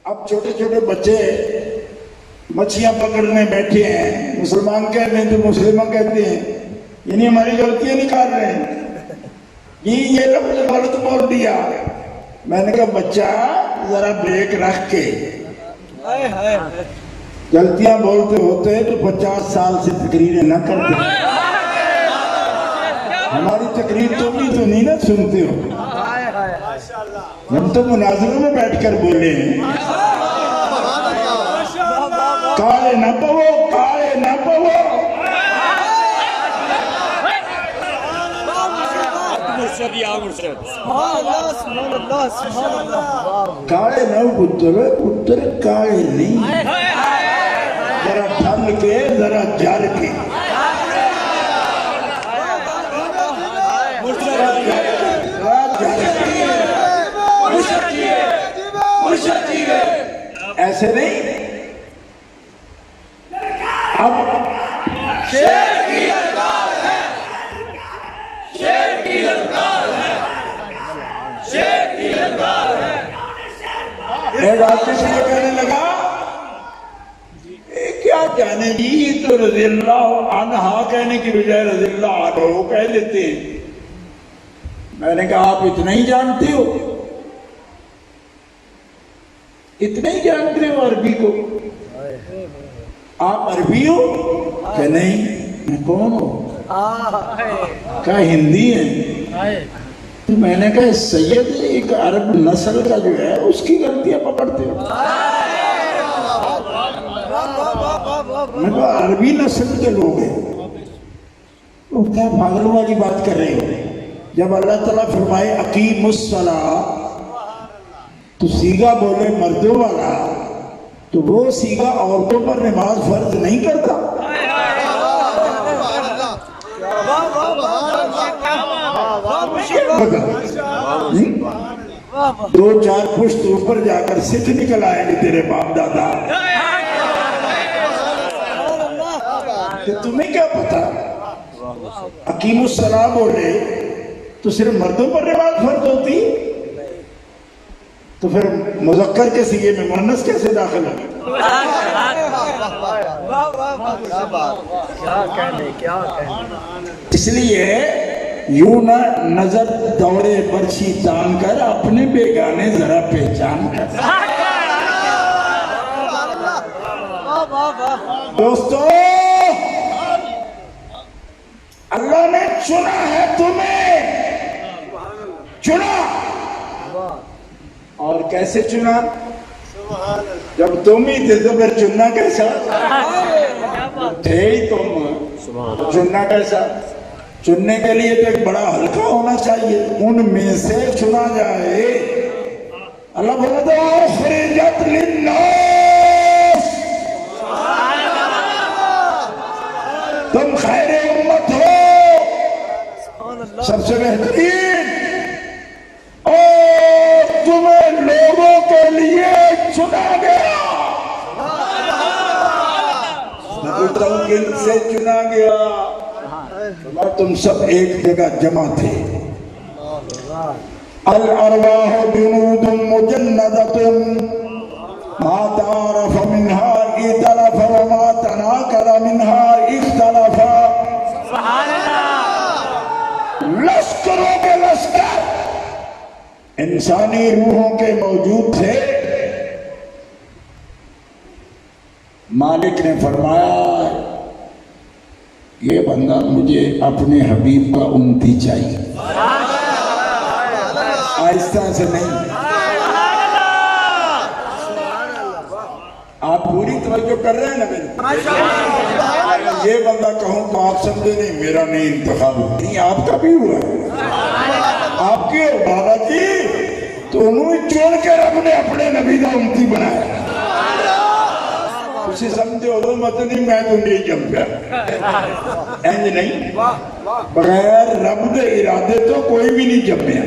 اب چھوٹے چھوٹے بچے مچھلیاں پکڑنے بیٹھے ہیں، مسلمان کہہ رہے ہیں تو مسلمہ کہتے ہیں، یعنی ہماری غلطیاں نکال رہے ہیں، یہ لفظ غلط بول دیا۔ میں نے کہا بچہ ذرا بریک رکھ کے، غلطیاں بولتے ہوتے تو 50 سال سے تقریریں نہ کرتے، ہماری تقریر تم بھی تو نہیں نہ سنتے ہو، ہم تو مناظروں میں بیٹھ کر بولے ہیں۔ کالے نہ پو، کالے نہ پو، کالے نہ پتر کالے نہیں، ذرا ڈھل کے ذرا جل کے، ایسے نہیں۔ اب شیر کی للکار ہے، شیر کی للکار ہے، شیر کی للکار ہے۔ ایک آدمی سے کہنے لگا کیا کہنے جی، یہ تو رضی اللہ عنہا کہنے کی بجائے رضی اللہ عنہ کہہ لیتے ہیں۔ میں نے کہا آپ اتنا ہی جانتے ہو، اتنا ہی جانتے ہو عربی کو؟ آپ عربی ہو کہ نہیں؟ میں کون ہوں؟ کیا ہندی ہے؟ میں نے کہا سید ایک عرب نسل کا جو ہے اس کی غلطیاں پکڑتے ہو؟ میں کہا عربی نسل کے لوگ ہیں، وہ کیا پاگل والی بات کر رہے ہو؟ جب اللہ تعالیٰ فرمائے اقیم الصلاۃ تو سیغہ بولے مردوں والا، تو وہ سیغہ عورتوں پر نماز فرض نہیں کرتا۔ دو چار پشت اوپر جا کر سکھ نکل آئے گے تیرے باپ دادا، کہ تمہیں کیا پتا؟ اقیم الصلاۃ بولے تو صرف مردوں پر نماز فرض ہوتی، تو پھر مذکر کے سیغے میں مؤنث کیسے داخل ہو؟ اس لیے یوں نہ نظر دوڑے برچھی تان کر، اپنے بیگانے ذرا پہچان کر۔ دوستو اللہ نے چنا ہے تمہیں، چنا، اور کیسے چنا؟ جب تم ہی تھے تو پھر چننا کیسا؟ تھے ہی تم، چننا کیسا؟ چننے کے لیے تو ایک بڑا حلقہ ہونا چاہیے، ان میں سے چنا جائے۔ اللہ بولا تو اخرجت للناس، تم خیر امت ہو، سب سے بہترین، اور تمہیں لوگوں کے لیے چنا گیا، متوکل سے چنا گیا، اور تم سب ایک جگہ جمع تھے۔ الارواح جنود مجندۃ ما تعارف منها ائتلف وما تناکر منها اختلف۔ سبحان اللہ۔ لشکروں کے لشکر انسانی روحوں کے موجود تھے۔ مالک نے فرمایا یہ بندہ مجھے اپنے حبیب کا امتی چاہیے، آہستہ سے نہیں۔ آپ پوری توجہ کر رہے ہیں نا میرے؟ یہ بندہ کہوں تو آپ سمجھے نہیں میرا نہیں انتخاب، نہیں آپ کا بھی ہوا ہے، آپ کے بابا جی تو انہوں چون کے رب نے اپنے نبی کا امتی بنایا۔ اسے سمجھے ہو مت نہیں میں تو نہیں جم پیا، اینج نہیں، بغیر رب دے ارادے تو کوئی بھی نہیں جمیا۔